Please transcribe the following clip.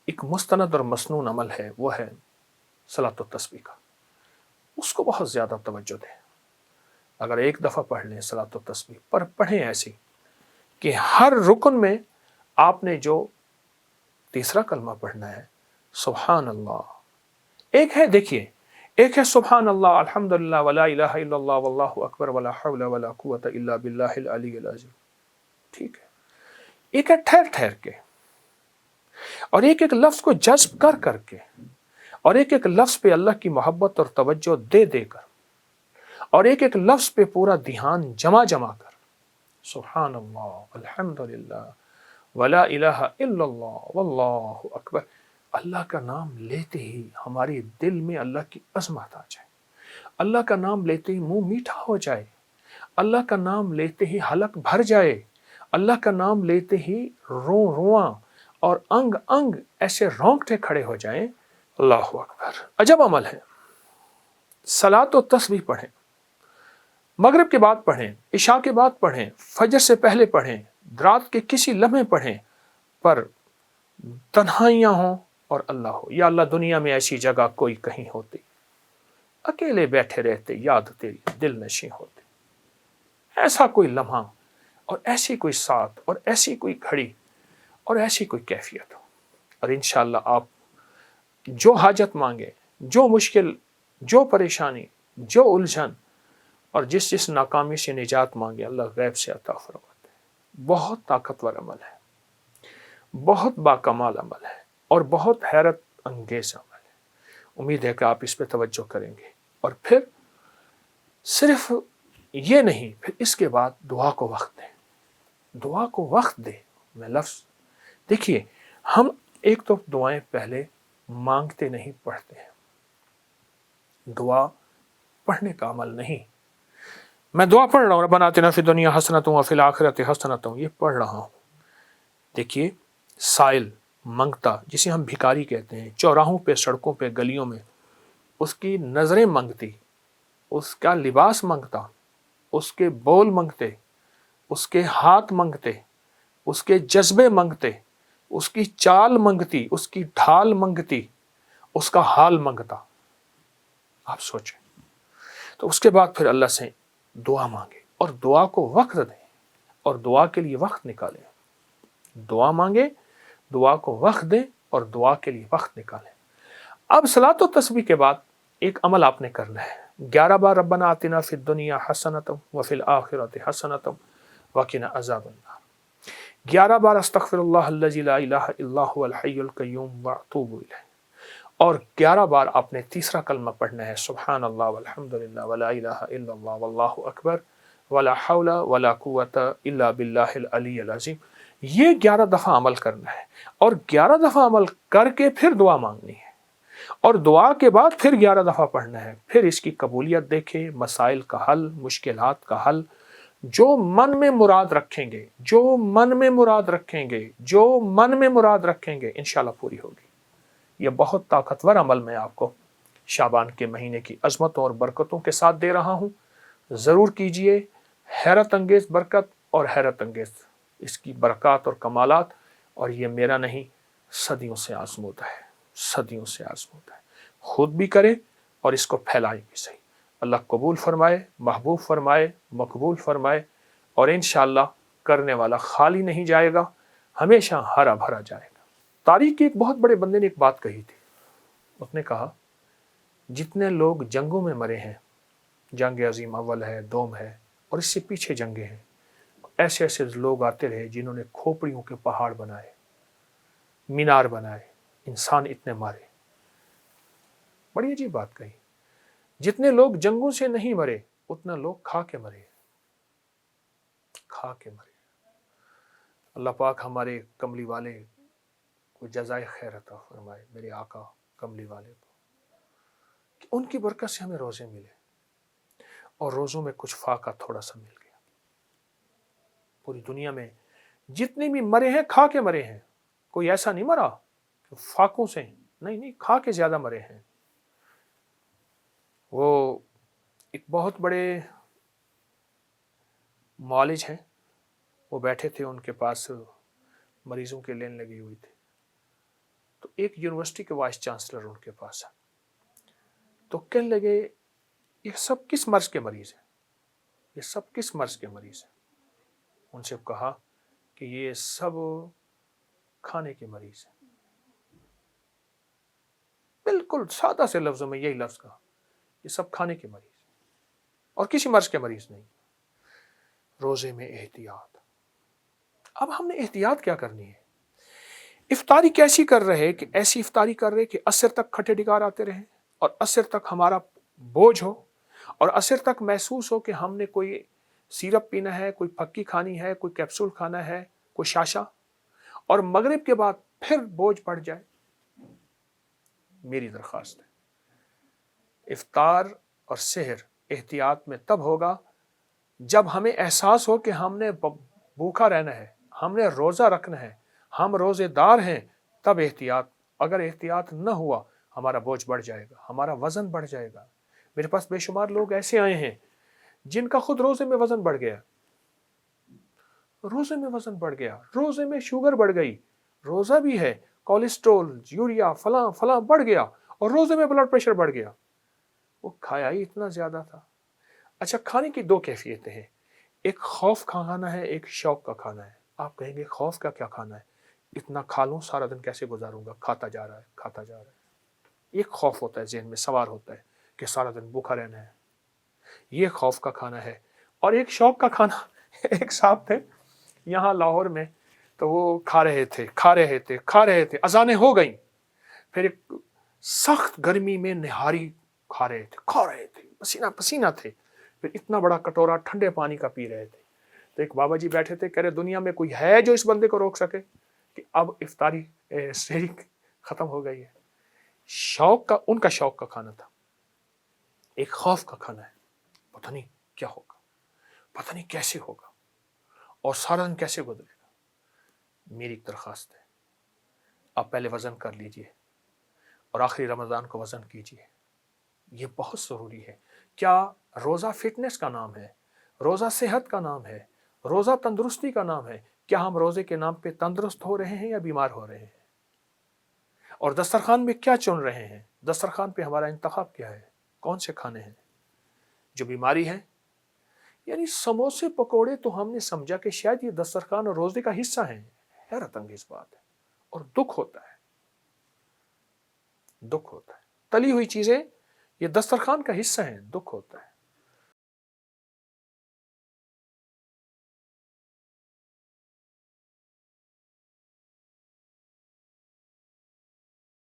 ایک مستند اور مسنون عمل ہے، وہ ہے صلاۃ التسبیح کا، اس کو بہت زیادہ توجہ دیں۔ اگر ایک دفعہ پڑھ لیں صلاۃ التسبیح، پر پڑھیں ایسی کہ ہر رکن میں آپ نے جو تیسرا کلمہ پڑھنا ہے سبحان اللہ، ایک ہے دیکھیے، ایک ہے سبحان اللہ الحمدللہ ولا الہ الا اللہ واللہ اکبر ولا حول ولا قوۃ الا باللہ العلی العظیم، ٹھیک ہے۔ ایک ہے ٹھہر ٹھہر کے، اور ایک ایک لفظ کو جذب کر کر کے، اور ایک ایک لفظ پہ اللہ کی محبت اور توجہ دے دے کر، اور ایک ایک لفظ پہ پورا دھیان جمع جمع کر، سبحان اللہ الحمدللہ ولا الہ الا اللہ واللہ اکبر۔ اللہ کا نام لیتے ہی ہمارے دل میں اللہ کی عظمت آ جائے، اللہ کا نام لیتے ہی منہ میٹھا ہو جائے، اللہ کا نام لیتے ہی حلق بھر جائے، اللہ کا نام لیتے ہی رواں اور انگ انگ ایسے رونگٹے کھڑے ہو جائیں۔ اللہ اکبر، عجب عمل ہے۔ صلاۃ و تسبیح پڑھیں، مغرب کے بعد پڑھیں، عشاء کے بعد پڑھیں، فجر سے پہلے پڑھیں، رات کے کسی لمحے پڑھیں، پر تنہائیاں ہوں اور اللہ ہو۔ یا اللہ دنیا میں ایسی جگہ کوئی کہیں ہوتی، اکیلے بیٹھے رہتے، یاد تیری دل نشیں ہوتے، ایسا کوئی لمحہ اور ایسی کوئی ساتھ اور ایسی کوئی گھڑی اور ایسی کوئی کیفیت ہو، اور انشاءاللہ آپ جو حاجت مانگے، جو مشکل، جو پریشانی، جو الجھن اور جس ناکامی سے نجات مانگے، اللہ غیب سے عطا فرماتے ہیں۔ بہت طاقتور عمل ہے، بہت باکمال عمل ہے، اور بہت حیرت انگیز عمل ہے۔ امید ہے کہ آپ اس پہ توجہ کریں گے، اور پھر صرف یہ نہیں، پھر اس کے بعد دعا کو وقت دیں، دعا کو وقت دیں۔ میں لفظ دیکھیے، ہم ایک تو دعائیں پہلے مانگتے نہیں، پڑھتے ہیں۔ دعا پڑھنے کا عمل نہیں، میں دعا پڑھ رہا ہوں ربنا آتنا فی الدنیا حسنۃ وفی الآخرۃ حسنۃ، یہ پڑھ رہا ہوں۔ دیکھیے، سائل منگتا، جسے ہم بھکاری کہتے ہیں، چوراہوں پہ، سڑکوں پہ، گلیوں میں، اس کی نظریں منگتی، اس کا لباس منگتا، اس کے بول منگتے، اس کے ہاتھ منگتے، اس کے جذبے منگتے، اس کی چال منگتی، اس کی ڈھال منگتی، اس کا حال منگتا۔ آپ سوچیں، تو اس کے بعد پھر اللہ سے دعا مانگے، اور دعا کو وقت دیں، اور دعا کے لیے وقت نکالیں۔ دعا مانگے، دعا کو وقت دیں، اور دعا کے لیے وقت نکالیں۔ اب صلاۃ و تسبیح کے بعد ایک عمل آپ نے کرنا ہے، 11 بار ربنا آتنا فی الدنیا حسنۃ وفی الآخرۃ حسنۃ وقنا عذاب النار، 11 بار استغفر اللہ الذی لا الہ الا هو الحی القیوم واتوب الیہ، اور 11 بار آپ نے تیسرا کلمہ پڑھنا ہے سبحان اللہ والحمدللہ ولا الہ الا اللہ واللہ اکبر ولا حول ولا قوۃ الا باللہ العلی العظیم۔ یہ 11 دفعہ عمل کرنا ہے، اور 11 دفعہ عمل کر کے پھر دعا مانگنی ہے، اور دعا کے بعد پھر 11 دفعہ پڑھنا ہے۔ پھر اس کی قبولیت دیکھیں، مسائل کا حل، مشکلات کا حل، جو من میں مراد رکھیں گے، جو من میں مراد رکھیں گے، جو من میں مراد رکھیں گے، انشاءاللہ پوری ہوگی۔ یہ بہت طاقتور عمل میں آپ کو شعبان کے مہینے کی عظمتوں اور برکتوں کے ساتھ دے رہا ہوں، ضرور کیجئے۔ حیرت انگیز برکت اور حیرت انگیز اس کی برکات اور کمالات، اور یہ میرا نہیں، صدیوں سے آزمودہ ہے، صدیوں سے آزمودہ ہے۔ خود بھی کریں اور اس کو پھیلائیں بھی صحیح۔ اللہ قبول فرمائے، محبوب فرمائے، مقبول فرمائے، اور انشاءاللہ کرنے والا خالی نہیں جائے گا، ہمیشہ ہرا بھرا جائے گا۔ تاریخ کے ایک بہت بڑے بندے نے ایک بات کہی تھی، اس نے کہا جتنے لوگ جنگوں میں مرے ہیں، جنگ عظیم اول ہے، دوم ہے، اور اس سے پیچھے جنگیں ہیں، ایسے ایسے لوگ آتے رہے جنہوں نے کھوپڑیوں کے پہاڑ بنائے، مینار بنائے، انسان اتنے مارے۔ بڑی عجیب بات کہی، جتنے لوگ جنگوں سے نہیں مرے، اتنا لوگ کھا کے مرے، کھا کے مرے۔ اللہ پاک ہمارے کملی والے کو جزائے خیر عطا فرمائے، میرے آقا کملی والے کو، کہ ان کی برکت سے ہمیں روزے ملے، اور روزوں میں کچھ فاقہ تھوڑا سا مل گیا۔ پوری دنیا میں جتنے بھی مرے ہیں، کھا کے مرے ہیں، کوئی ایسا نہیں مرا کہ فاقوں سے، نہیں، کھا کے زیادہ مرے ہیں۔ وہ ایک بہت بڑے معالج ہیں، وہ بیٹھے تھے، ان کے پاس مریضوں کے لین لگی ہوئی تھی، تو ایک یونیورسٹی کے وائس چانسلر ان کے پاس ہے، تو کہنے لگے یہ سب کس مرض کے مریض ہیں، یہ سب کس مرض کے مریض ہیں؟ ان سے کہا کہ یہ سب کھانے کے مریض ہیں. بالکل سادہ سے لفظوں میں یہی لفظ کہا، یہ سب کھانے کے مریض ہیں اور کسی مرض کے مریض نہیں. روزے میں احتیاط. اب ہم نے احتیاط کیا کرنی ہے؟ افطاری کیسی کر رہے کہ ایسی افطاری کر رہے کہ عصر تک کھٹے ڈگار آتے رہیں اور عصر تک ہمارا بوجھ ہو اور عصر تک محسوس ہو کہ ہم نے کوئی سیرپ پینا ہے، کوئی پھکی کھانی ہے، کوئی کیپسول کھانا ہے، کوئی شاشا، اور مغرب کے بعد پھر بوجھ بڑھ جائے. میری درخواست ہے افطار اور سحر احتیاط میں تب ہوگا جب ہمیں احساس ہو کہ ہم نے بھوکا رہنا ہے، ہم نے روزہ رکھنا ہے، ہم روزے دار ہیں، تب احتیاط. اگر احتیاط نہ ہوا ہمارا بوجھ بڑھ جائے گا، ہمارا وزن بڑھ جائے گا. میرے پاس بے شمار لوگ ایسے آئے ہیں جن کا خود روزے میں وزن بڑھ گیا، روزے میں وزن بڑھ گیا، روزے میں شوگر بڑھ گئی، روزہ بھی ہے، کولیسٹرول، یوریا، فلاں فلاں بڑھ گیا، اور روزے میں بلڈ پریشر بڑھ گیا. وہ کھایا ہی اتنا زیادہ تھا. اچھا، کھانے کی دو کیفیتیں ہیں، ایک خوف کا کھانا ہے، ایک شوق کا کھانا ہے. آپ کہیں گے خوف کا کیا کھانا ہے؟ اتنا کھا لوں سارا دن کیسے گزاروں گا، کھاتا جا رہا ہے کھاتا جا رہا ہے. ایک خوف ہوتا ہے ذہن میں سوار ہوتا ہے کہ سارا دن بھوکا رہنا ہے، یہ خوف کا کھانا ہے. اور ایک شوق کا کھانا. ایک صاحب تھے یہاں لاہور میں، تو وہ کھا رہے تھے، اذانیں ہو گئیں، پھر ایک سخت گرمی میں نہاری کھا رہے تھے، پسینہ پسینہ تھے، پھر اتنا بڑا کٹورا ٹھنڈے پانی کا پی رہے تھے. تو ایک بابا جی بیٹھے تھے، کہہ رہے دنیا میں کوئی ہے جو اس بندے کو روک سکے کہ اب افطاری سحری ختم ہو گئی ہے. ان کا شوق کا کھانا تھا. ایک خوف کا کھانا ہے، پتہ نہیں کیا ہوگا، پتہ نہیں کیسے ہوگا، اور سارا دن کیسے گزرے گا. میری ایک درخواست ہے، آپ پہلے وزن کر لیجئے اور آخری رمضان کو وزن کیجئے. یہ بہت ضروری ہے. کیا روزہ فٹنس کا نام ہے؟ روزہ صحت کا نام ہے؟ روزہ تندرستی کا نام ہے؟ کیا ہم روزے کے نام پہ تندرست ہو رہے ہیں یا بیمار ہو رہے ہیں؟ اور دسترخوان میں کیا چن رہے ہیں؟ دسترخوان پہ ہمارا انتخاب کیا ہے؟ کون سے کھانے ہیں؟ جو بیماری ہے، یعنی سموسے پکوڑے تو ہم نے سمجھا کہ شاید یہ دسترخوان اور روزے کا حصہ ہیں. حیرت انگیز بات ہے، اور دکھ ہوتا ہے. تلی ہوئی چیزیں یہ دسترخوان کا حصہ ہیں، دکھ ہوتا ہے.